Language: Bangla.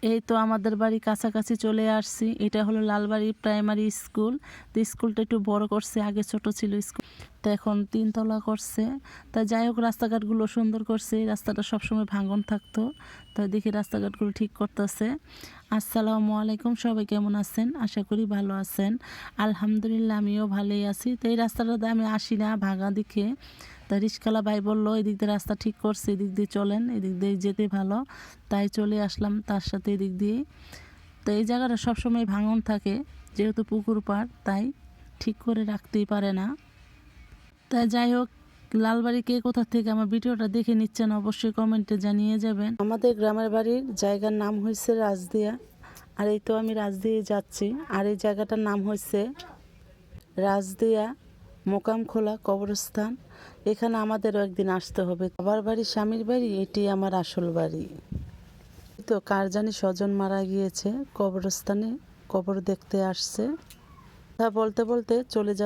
এই তো আমাদের বাড়ি কাছাকাছি চলে আসছি। এটা হলো লালবাড়ি প্রাইমারি স্কুল। তো স্কুলটা একটু বড় করছে, আগে ছোট ছিল স্কুল, তো এখন 3 তলা করছে। তা যাই হোক, রাস্তাঘাটগুলো সুন্দর করছে। এই রাস্তাটা সবসময় ভাঙন থাকতো, তো দেখি রাস্তাঘাটগুলো ঠিক করতেছে। আসসালামু আলাইকুম, সবাই কেমন আছেন? আশা করি ভালো আছেন। আলহামদুলিল্লাহ, আমিও ভালোই আছি। তো এই রাস্তাটাতে আমি আসি না, ভাঙা দিকে। তা রিস্কালা ভাই বললো এদিক দিয়ে রাস্তা ঠিক করছে, এদিক দিয়ে চলেন, এদিক দিয়ে যেতে ভালো। তাই চলে আসলাম তার সাথে এদিক দিয়ে। তো এই জায়গাটা সবসময় ভাঙন থাকে, যেহেতু পুকুর পাড়, তাই ঠিক করে রাখতেই পারে না। তাই যাই হোক, লালবাড়ি কে কোথা থেকে আমার ভিডিওটা দেখে নিচ্ছেন অবশ্যই কমেন্টে জানিয়ে যাবেন। আমাদের গ্রামের বাড়ির জায়গার নাম হয়েছে রাজদিয়া। আর এই তো আমি রাজদিয়া যাচ্ছি। আর এই জায়গাটার নাম হয়েছে রাজদিয়া মোকামখোলা কবরস্থান। এখানে আমাদেরও একদিন আসতে হবে। বাবার বাড়ি, স্বামীর বাড়ি, এটি আমার আসল বাড়ি। তো কার জানি স্বজন মারা গিয়েছে, কবরস্থানে কবর দেখতে আসছে। তা বলতে বলতে চলে যা